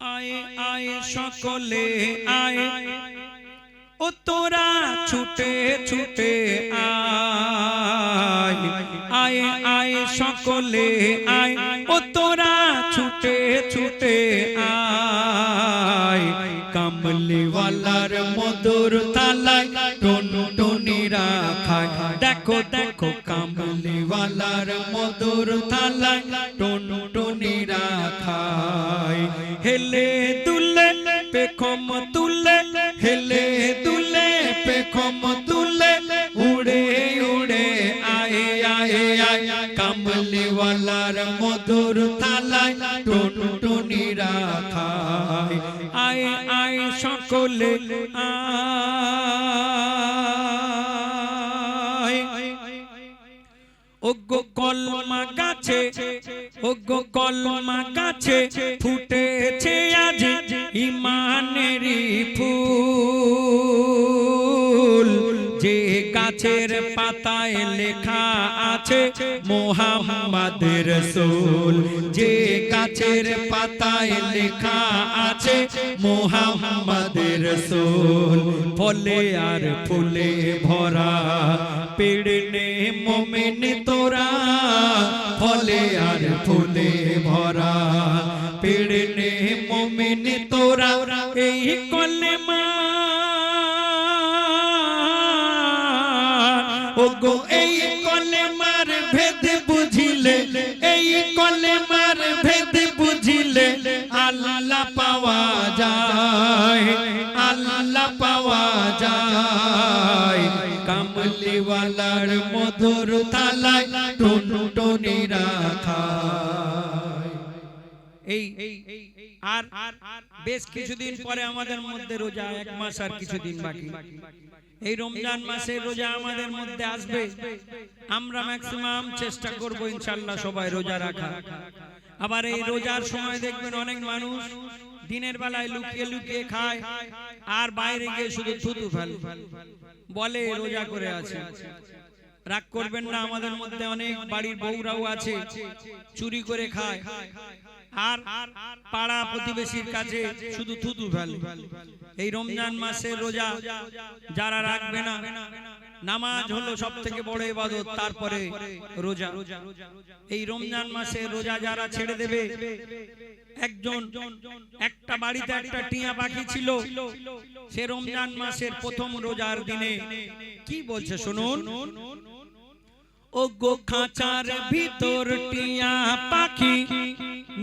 आए आए सकले आए ओ तोरा छुटे छुटे आए आए आए सकले आए ओ तोरा छुटे छुटे आए कमली वालार मधुर तालाय टुनटुनिरा खाय देखो देखो कमली वालार मधुर तालाय टुनटुनिरा खाय हेले दुले पेखम तुले हेले दुले पेखम तुले उड़े उड़े आए आए आए कमली वालार मधुर थालाय टुनटुनिरा खाय आए आए सकले ओगो कलमा गाছে ओगो कलमा गाছে ফুটেছে আজ ঈমানেরই ফুল যে গাছের পাতায় লেখা আছে মুহাম্মদ রাসূল যে গাছের পাতায় লেখা আছে মুহাম্মদ রাসূল ফলে আর ফুলে ভরা পেড়নে মুমিন তোরা ফলে আর ফুলে ভরা পেড়নে মুমিন তোরা এই কলেমা ওগো এই কলেমার ভেদ বুঝিলে এই কলেমার ভেদ বুঝিলে আল্লাহ পাওয়া যায় আল্লাহ পাওয়া যায় কামলি ওয়ালার মধুর থালায় টুনটুনিরা খায় এই আর বেশ কিছুদিন পরে আমাদের মধ্যে রোজা এক মাস আর কিছুদিন বাকি এই রমজান মাসের রোজা আমাদের মধ্যে আসবে আমরা ম্যাক্সিমাম চেষ্টা করব ইনশাআল্লাহ সবাই রোজা রাখা আবার এই রোজার সময় দেখবেন অনেক মানুষ দিনের বেলায় লুকিয়ে লুকিয়ে খায় আর বাইরে গিয়ে শুধু থুতু ফেলে বলে রোজা করে আছে রাগ করবেন না আমাদের মধ্যে অনেক বাড়ির বউরাও আছে চুরি করে খায় আর পাড়া প্রতিবেশীর কাছে শুধু থুতু ফেলে এই রমজান মাসের রোজা যারা রাখবে না নামাজ হলো সবথেকে বড় ইবাদত তারপরে রোজা এই রমজান মাসে রোজা যারা ছেড়ে দেবে একজন একটা বাড়িতে একটা টিয়া পাখি ছিল সে রমজান মাসের প্রথম রোজার দিনে কি বলছে শুনুন ও গো খাঁচার ভিতর টিয়া পাখি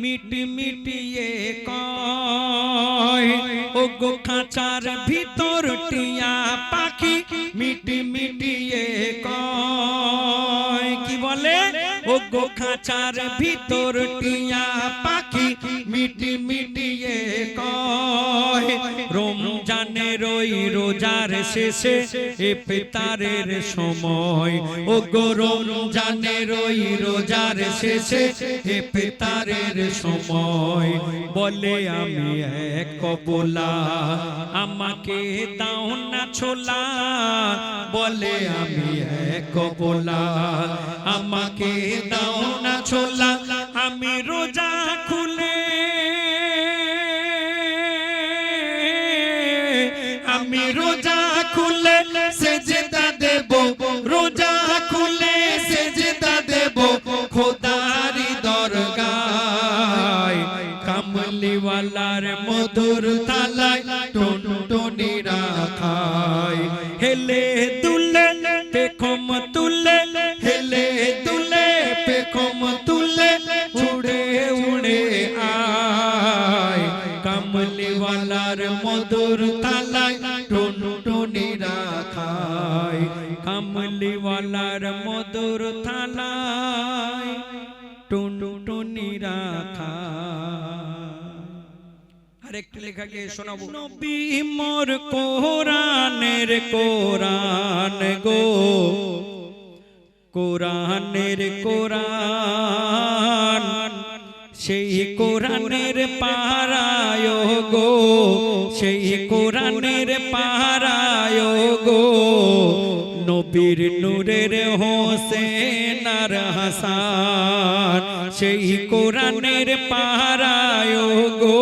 মিটি মিটিয়ে কয় ও গো খাঁচার ভিতর টিয়া পাখি মিটি মিটিয়ে কয় কি বলে ও গো খাঁচার ভিতর টিয়া পাখি মিটি মিটিয়ে কয় রমজানের ওই রোজার শেষে ইফতারের সময় ও গো রমজানের ওই রোজার শেষে ইফতারের সময় বলে আমি এক কবলা আমাকে দাও না ছোলা বলে আমি এক কবলা আমাকে দাও না ছোলা আমি রোজা খুলে আমি রোজা খুলে সেজদা দেব রোজা খুলে সেজদা দেব খোদারি দরগায় কামলি ওয়ালার মধুর থালায় টুনটুনিরা খায় হেলে দুলে পেখম তুলে হেলে দুলে পেখম তুলে উড়ে উড়ে আয় কামলি ওয়ালার মধুর থালায় টুনটুনিরা খায় কামলি ওয়ালার মধুর থালায় টুনটুনিরা খায় আরেকটা লেখা গিয়ে শোনাবো নবী মোর কোরআনের কোরআন গো কোরআনের কোরআন সেই কোরআনের পারায় গো সেই কোরআনের পারায় গো নবীর নূরের হোসেন আর হাসান সেই কোরআনের পারায় গো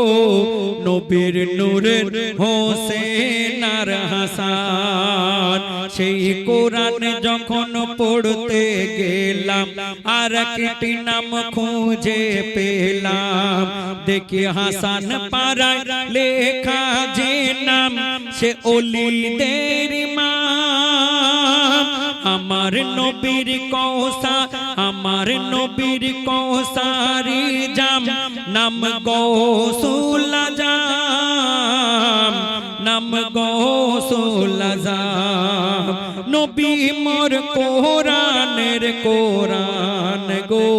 নবীর নূরের হোসেন আর হাসান। সেই কোরআন যখন পড়তে গেলাম আর একটি নাম খুঁজে পেলাম, দেখি হাসান পাড়ায় লেখা যে নাম সে ওলিদের ইমাম। আমার নবীর কৌসার, আমার নবীর কৌসারি জাম, নাম গৌসুল আজম, নাম গৌসুল আজম। নবী মোর কোরআনের কোরআন গো,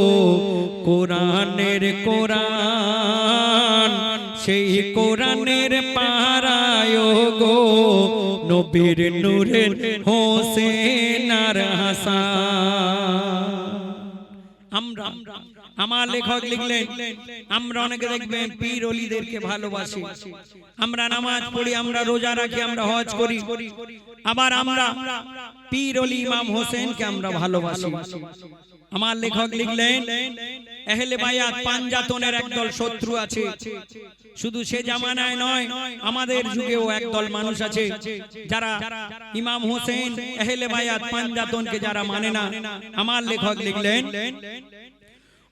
কোরআনের কোরআন, সেই কোরআনের পারায় গো নবীর নূরের হোসেন আর হাসান। আমরা, আমার লেখক লিখলেন, আমরা অনেকে দেখবেন পীর ওলিদেরকে ভালোবাসি, আমরা নামাজ পড়ি, আমরা রোজা রাখি, আমরা হজ করি, আবার আমরা পীর ওলি ইমাম হোসেনকে আমরা ভালোবাসি। আমার লেখক লিখলেন আহলে বায়াত পাঞ্জাতনের একদল শত্রু আছে। শুধু সে জামানায় নয়, আমাদের যুগেও একদল মানুষ আছে যারা ইমাম হোসেন আহলে বায়াত পাঞ্জাতনকে যারা মানে না। আমার লেখক লিখলেন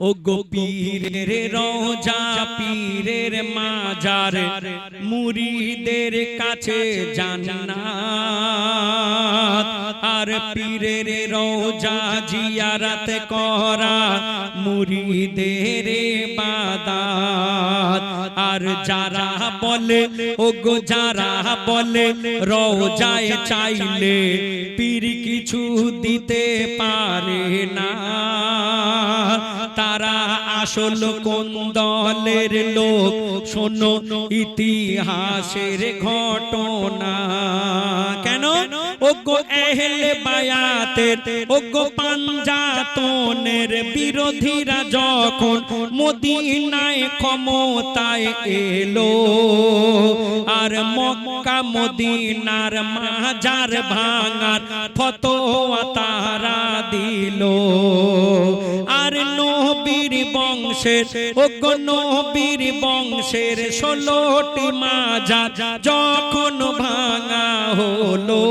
ও গো পীরের রওজা, পীরের মাজার, মুরিদের কাছে জান্নাত। আর পীরের রওজা জিয়ারত করা মুরিদের ইবাদত। আর যারা বলে ও গো যারা বলে রওজায় চাইলে পীর কিছু দিতে পারে না, তারা আসল কোন দলের লোক শোনো ইতিহাসের ঘটনা। কেন ও গো আহলে বায়াতের, ও গো পাঞ্জাতনের বিরোধীরা যখন মদিনায় ক্ষমতায় এলো, আর মক্কা মদিনার মাজার ভাঙার ফতোয়া তারা দিল। আর নবীর বংশের, ও গো নবীর বংশের 16টি মাজার যখন ভাঙা হলো,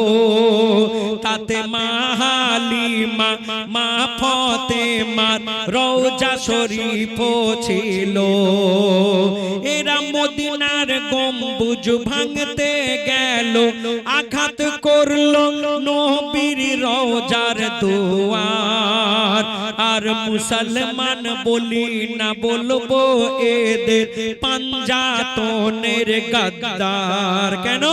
তাতে মা হালিমা, মা ফাতেমার রওজা শরীফ ছিল। এরা মদিনার গম্বুজ ভাঙতে গেল, আঘাত করলো নবীর রওজার দুয়ার। আর মুসলমান বলি না বলবো এদের পাঞ্জাতনের গাদ্দার। কেন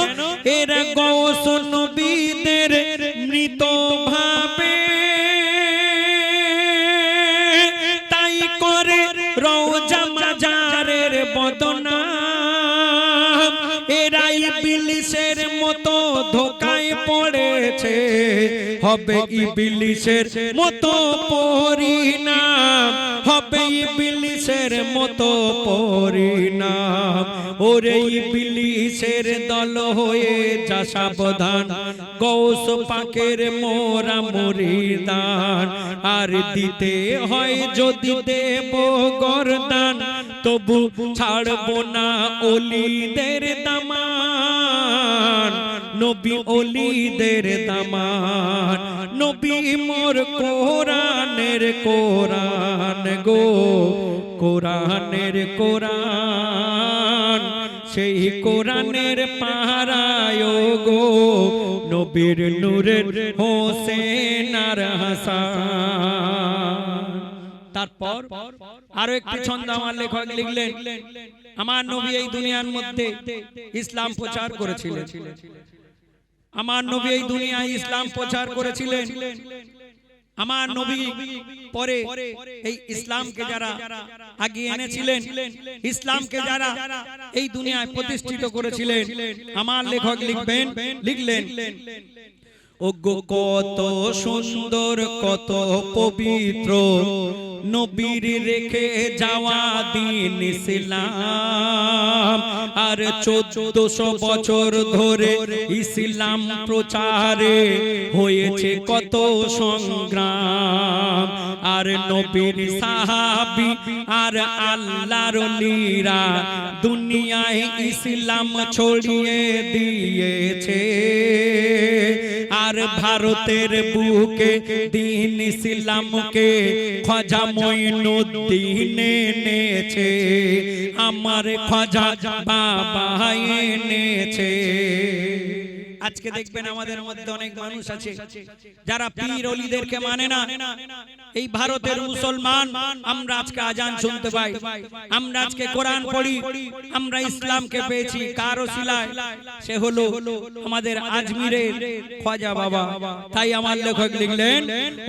এরা গৌস নবীদের মৃত ভাবে, তাই করে রওজা মাজারের বদনাম। এরা ইবলিসের মতো ধোকায় পড়েছে, হবে ইবলিসের মতো পরিণাম, হবে ইবলিসের মতো পরিণাম। ওরে ইবলিসের দল হয়ে যা সাবধান, গৌস পাকের মোরা মুরিদান। আর দিতে হয় যদি দেব গরদান, তবু ছাড়বো না ওলিদের দামান, নবী ওলিদের দামান। নবী মোর কোরআনের কোরআন গো, কোরআনের কোরআন, সেই কোরআনের পাহারায় গো নবীর নূরের হোসেন আর হাসান। তারপর আরো একটি ছন্দ আমার লেখক লিখলেন, আমার নবী এই দুনিয়ার মধ্যে ইসলাম প্রচার করেছিলেন, আমার নবী এই দুনিয়ায় ইসলাম প্রচার করেছিলেন। আমার নবী পরে এই ইসলামকে যারা আগিয়ে এনেছিলেন, ইসলামকে যারা এই দুনিয়ায় প্রতিষ্ঠিত করেছিলেন, আমার লেখক লিখলেন ওগো কত সুন্দর কত পবিত্র নবীর রেখে যাওয়া দিন ইসলাম। আর 1400 বছর ধরে ইসলাম প্রচারে হয়েছে কত সংগ্রাম। আর নবীর সাহাবী আর আল্লাহর ওলিরা দুনিয়ায় ইসলাম ছড়িয়ে দিয়েছে। আর ভারতের বুকে দিন ইসলামকে খাজা মঈনুদ্দিন এনেছে, আমার খাজা বাবা এনেছে। আজকে দেখবেন আমাদের মধ্যে অনেক মানুষ আছে যারা পীর ওলিদেরকে মানে না। এই ভারতের মুসলমান আমরা আজকে আজান শুনতে পাই, আমরা আজকে কোরআন পড়ি, আমরা ইসলামকে পেয়েছি কার ওসিলায়? সে হলো আমাদের আজমিরের খাজা বাবা। তাই আমার লেখক লিখলেন,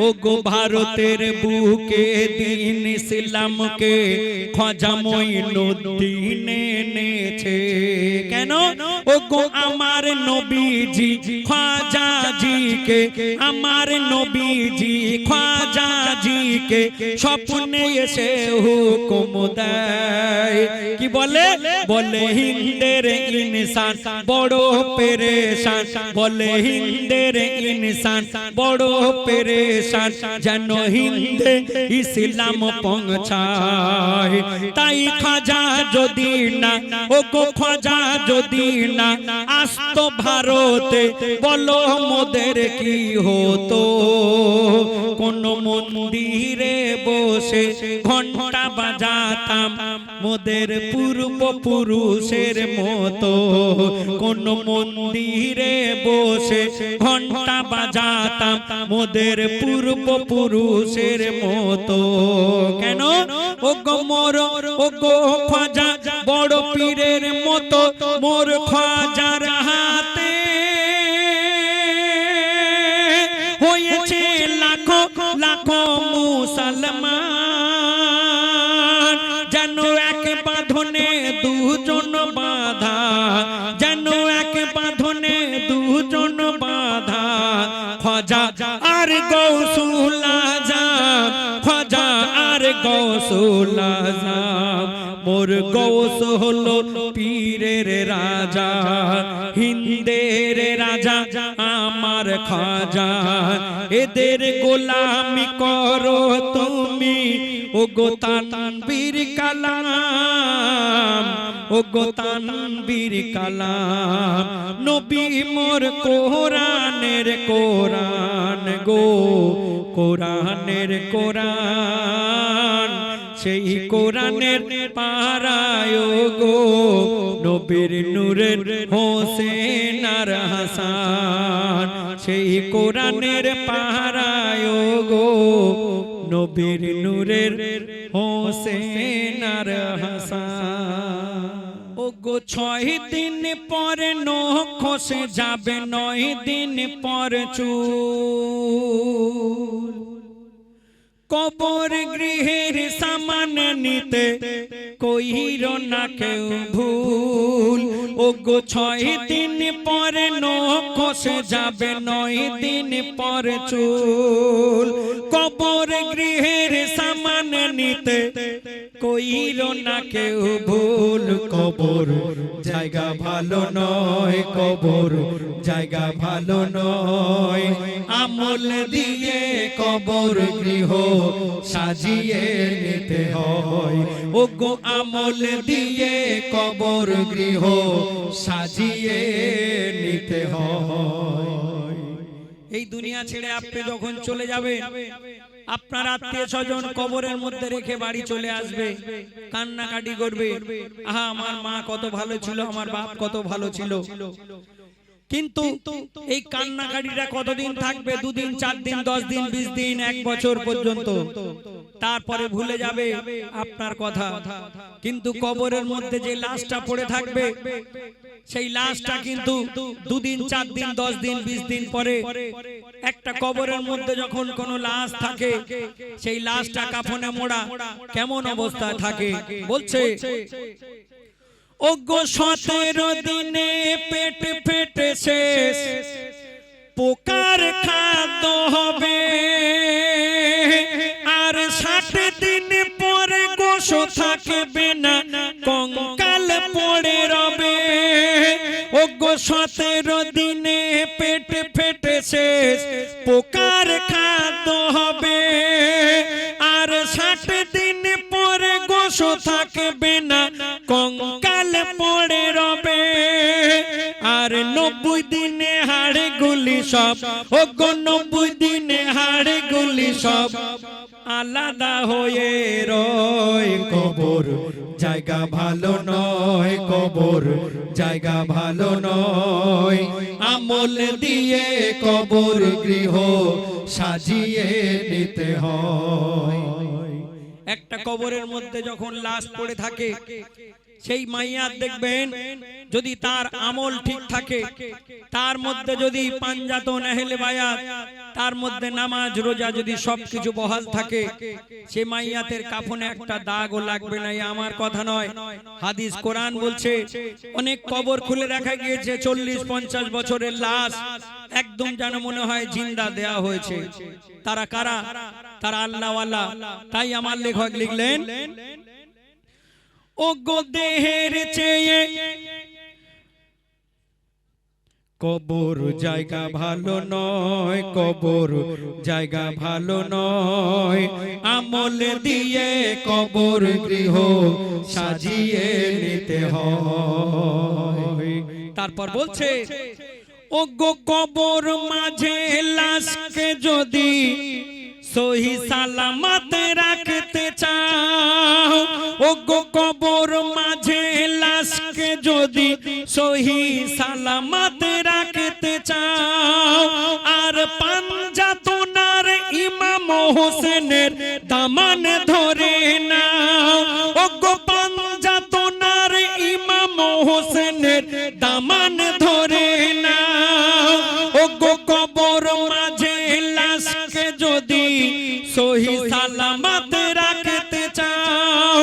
ও গো ভারতের বুকে দিন ইসলামকে খাজা মঈনুদ্দিন এনেছে। কেন? ও গো আমার নবীজি খাজাজিকে, আমার নবীজি খাজাজিকে স্বপ্নে এসে হুকুম দেয়। কি বলে? বলে হিন্দের ইনসান বড় পেরেশান, বলে হিন্দের ইনসান বড় পেরেশান, যেন হিন্দে ইসলাম পৌঁছায়। তাই খাজা যদি না, ও গো খাজা যদি না আসতো ভারতে, বলো মোদের কি হতো? কোন মন্দিরে বসে ঘন্টা বাজাতাম মোদের পূর্বপুরুষের মতো। কোন মন্দিরে বসে ঘন্টা বাজাতাম মোদের পূর্বপুরুষের মতো। কেন? ও গো মোর, ও গো খাজা বড় পীরের মতো, মোর খাজার হাতে হয়েছে লাখো লাখো মুসলমান। যেন এক বাঁধনে দুজন বাঁধা, যেন এক বাঁধনে দুজন বাঁধা, খাজা আর গৌসুল আজম, খাজা আর গৌসুল আজম। মোর গৌস হলো পীরের রাজা, হিন্দের রাজা আমার খাজা। এদের গোলামি করো তুমি, ও গো তানবীর কালাম, ও গো তানবীর কালাম। নবী মোর কোরআনের কোরআন গো, কোরআনের কোরআন। সেই কোরআনের পারায় গো নবীর নূরের হোসেন আর হাসান। সেই কোরআনের পারায় গো নবীর নূরের হোসেন আর হাসান। ও গো 6 দিন পর নখ খসে যাবে, 9 দিন পর চুল। কবর গৃহের সামান নিতে কইর না কেউ ভুল। ও গো 6 দিন পর নখ খসে যাবে, 9 দিন পর চুল। কবর গৃহের সামান নিতে কইর না কেউ ভুল। কবর জায়গা ভালো নয়, কবর জায়গা ভালো নয়। আমল দিয়ে কবর গৃহ সাজিয়ে নিতে হয়, ও গো আমল দিয়ে কবর গৃহ সাজিয়ে নিতে হয়। এই দুনিয়া ছেড়ে আপনি যখন চলে যাবেন, আপনার আত্মীয় স্বজন কবরের মধ্যে রেখে বাড়ি চলে আসবে, কান্নাকাটি করবে, আহা আমার মা কত ভালো ছিল, আমার বাপ কত ভালো ছিল। কিন্তু এই কান্নাকাটিটা কতদিন থাকবে? 2 দিন, 4 দিন, 10 দিন, 20 দিন, 1 বছর পর্যন্ত। তারপরে ভুলে যাবে আপনার কথা। কিন্তু কবরের মধ্যে যে লাশটা পড়ে থাকবে, সেই লাশটা কিন্তু 2 দিন, 4 দিন, 10 দিন, 20 দিন পরে একটা কবরের মধ্যে যখন কোনো লাশ থাকে, সেই লাশটা কাফনে মোড়া কেমন অবস্থায় থাকে বলছে, ও গো 17 দিনে পেট ফেটে শেষ, পোকার খাদ্য হবে আর 60 দিন পরে গোশ থাকবে না কঙ্কাল পড়ে রবে ও গো 17 দিনে পেট ফেটে শেষ পোকার খাদ্য হবে আর 60 দিন পরে গোশ থাকবে না কঙ্কাল পড়ে রবে আর 90 দিনে হাড় গুলি সব ও গো 90 দিনে হাড় গুলি সব আলাদা হয়ে রয় কবর জায়গা ভালো নয় কবর জায়গা ভালো নয় আমল দিয়ে কবর গৃহ সাজিয়ে নিতে হয় একটা কবরের মধ্যে যখন লাশ পড়ে থাকে সেই মাইয়াত দেখবেন যদি তার আমল ঠিক থাকে তার মধ্যে যদি পাঞ্জাতন আহলে বায়াত তার মধ্যে নামাজ রোজা যদি সবকিছু বহাল থাকে সেই মাইয়াতের কাফনে একটা দাগও লাগবে না আমার কথা নয় হাদিস কোরআন বলছে অনেক কবর খুলে দেখা গিয়েছে 40-50 বছরের লাশ একদম যেন মনে হয় জিন্দা দেয়া হয়েছে তারা কারা তারা আল্লাহ ওয়ালা তাই আমার লেখক লিখলেন ও গো দেহের চেয়ে কবর জায়গা ভালো নয় কবর জায়গা ভালো নয় আমল দিয়ে কবর গৃহ সাজিয়ে নিতে হয় তারপর বলছে ও গো কবর মাঝে লাশকে যদি সহি সালামত রাখতে চাও ও গো কবর মাঝে লাশকে যদি সহি সালামত রাখতে চাও আর পাঞ্জাতনার ইমাম হোসেনের দামান ধরে নাও ও গো পাঞ্জাতনার ইমাম হোসেনের দামান ধরে নাও ও গো কবর মাঝে লাশকে যদি সহি সালামত রাখতে চাও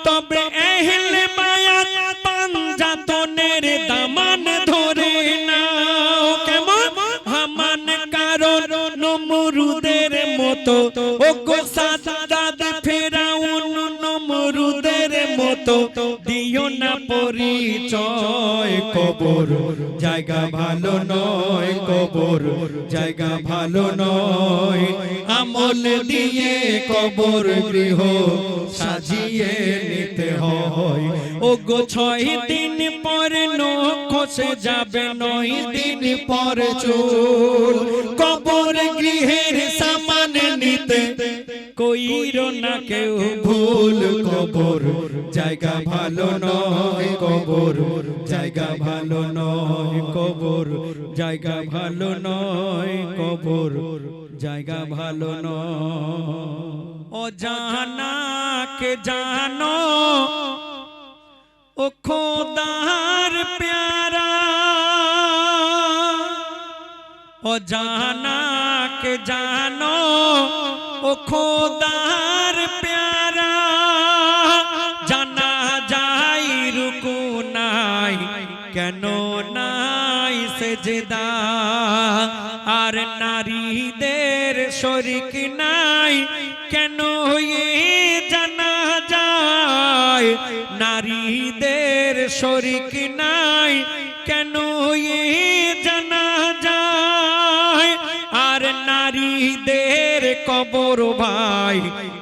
তবে আহলে বায়াত পাঞ্জাতনের দামান ধরে নাও কেমন হামান কারণ নমরুদের মতো ও গো সাদ্দাত ফেরাউন নমরুদের মতো দিও না পরিচয় কবর জায়গা ভালো নয় কবর জায়গা ভালো নয় আমল দিয়ে কবর গৃহ সাজিয়ে নিতে হয় ও গো 6 দিন পরে নখ খসে যাবে 9 দিন পরে চুল কবর গৃহের সামান নিতে কইরো না কেউ ভুল কবর জায়গা ভালো নয় কবর জায়গা ভালো নয় কবর জায়গা ভালো নয় কবর জায়গা ভালো নয় ও জানা কে জানো ও খোদার প্যারা ও জানা কে জানো ও খোদার প্যারা জানা যাই রুকু নাই কেন নাই সেজদা আর নারীদের শরীক নাই কেন জানা যায় নারীদের শরীক নাই কেন জানা যায় আর নারীদের কবর ভাই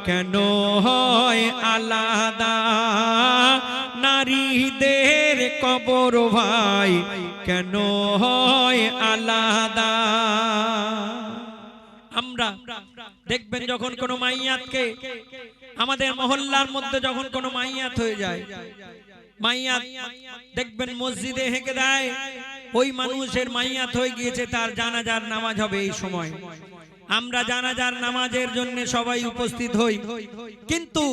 কেন হয় আলাদা নারীদের কবর ভাই কেন হয় আলাদা আমরা দেখবেন যখন কোনো মাইয়াতকে আমাদের মহল্লার মধ্যে যখন কোনো মাইয়াত হয়ে যায় মাইয়াত দেখবেন মসজিদে হেঁকে দেয় ওই মানুষের মাইয়াত হয়ে গিয়েছে তার জানাজার নামাজ হবে এই সময় আমরা জানাজার নামাজের জন্য সবাই উপস্থিত হই কিন্তু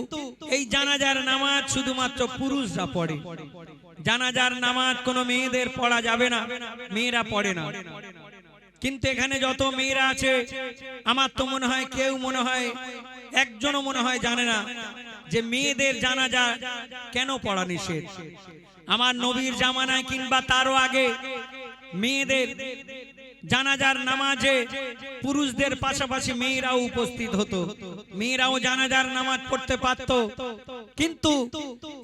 এই জানাজার নামাজ শুধুমাত্র পুরুষরা পড়ে জানাজার নামাজ কোনো মেয়েদের পড়া যাবে না মেয়েরা পড়ে না কিন্তু এখানে যত মেয়েরা আছে আমার তো মনে হয় কেউ মনে হয় একজনও মনে হয় জানে না যে মেয়েদের জানাজা কেন পড়া নিষেধ আমার নবীর জামানায় কিংবা তারও আগে মেয়েদের জানাজার নামাজে পুরুষদের পাশাপাশি মেয়েরাও উপস্থিত হতো, মেয়েরাও জানাজার নামাজ পড়তে পারত। কিন্তু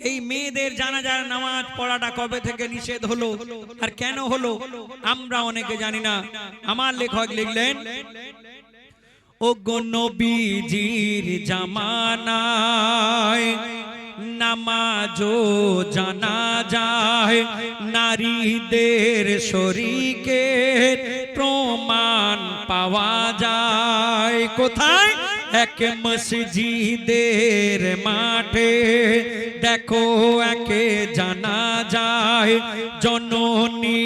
এই মেয়েদের জানাজার নামাজ পড়াটা কবে থেকে নিষেধ হলো আর কেন হলো আমরা অনেকে জানি না। আমার লেখক লিখলেন, ও গো নবীজির জামানায় নামাজও জানা যায়, নারীদের শরীকের প্রমাণ পাওয়া যায়। কোথায়? এক মসজিদের মাঠে দেখো একে জানা যায়, জননী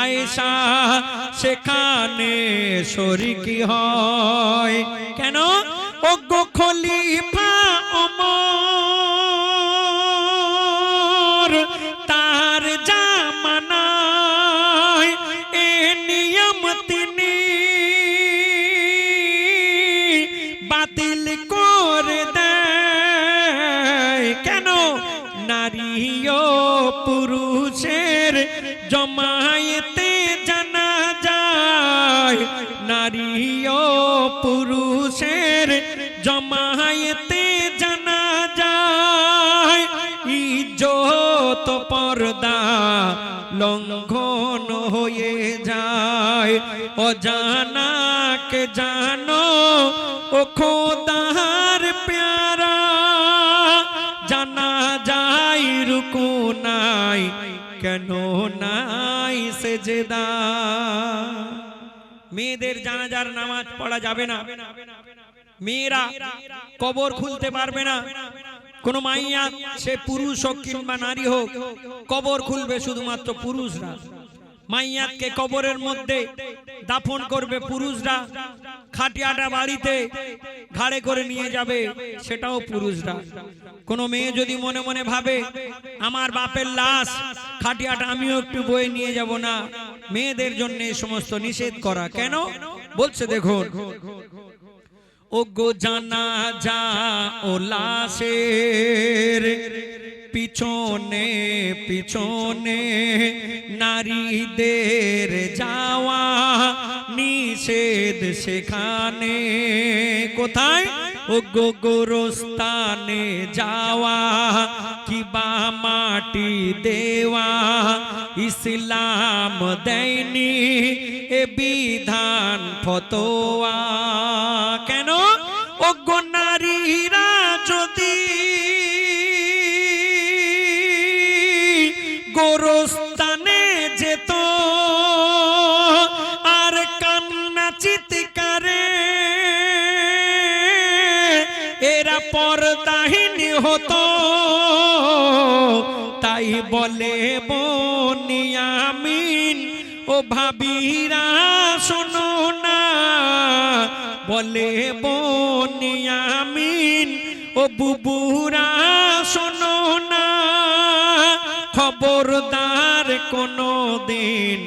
আয়েশা সেখানে শরীকি হয়। কেন? ওগো খলিফা ওমর তার জামানায় এ নিয়ম তিনি বাতিল করে দেয়। কেন? নারী ও পুরুষের জমায়েতে জানা যায়, নারী ও পুরুষের জমায়েতে জানা যায়, ইজ্জত পর্দা লঙ্ঘন হয়ে যায়। অজানাকে জানো ও খোদার প্যারা, জানা যায় রুকু নাই কেন নাই সেজদা। মেয়েদের জানাজার নামাজ পড়া যাবে না, মেয়েরা কবর খুলতে পারবে না। কোন মাইয়া সে পুরুষ হোক কিংবা নারী হোক, কবর খুলবে শুধুমাত্র পুরুষরা। মাইয়াতকে কবরের মধ্যে দাফন করবে পুরুষরা, খাটিয়াটা বাড়িতে ঘাড়ে করে নিয়ে যাবে সেটাও পুরুষরা। কোন মেয়ে যদি মনে মনে ভাবে আমার বাপের লাশ খাটিয়াটা আমিও একটু বয়ে নিয়ে যাব না, মেয়েদের জন্য এই সমস্ত নিষেধ করা। কেন বলছে দেখুন, ও গো জানাজা ও লাশের পিছনে পিছনে নারীদের যাওয়া নিষেধ সেখানে। কোথায়? ও গো গোরস্থানে যাওয়া কিবা মাটি দেওয়া ইসলাম দেয়নি এ বিধান ফতোয়া। কেন? ও গো নারীরা যদি গোরস্থানে যেত আর কান্না চিৎকারে এরা পর্দাহীন হতো, তাই বলে বনিয়ামিন ও ভাবিরা শোনো না, বলে বনিয়ামিন ও বুবুরা শোনো না, খবরদার কোনো দিন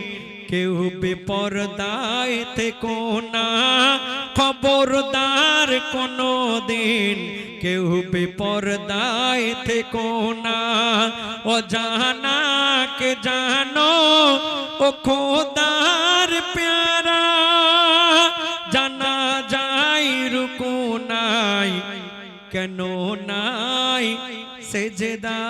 কেউ বেপরদায় থেকো না, খবরদার কোনো দিন কেউ বেপরদায় থেকো না। অজানাকে জানো ও খোদার প্যারা, জানা যায় রুকু নাই কেন নাই সেজদা।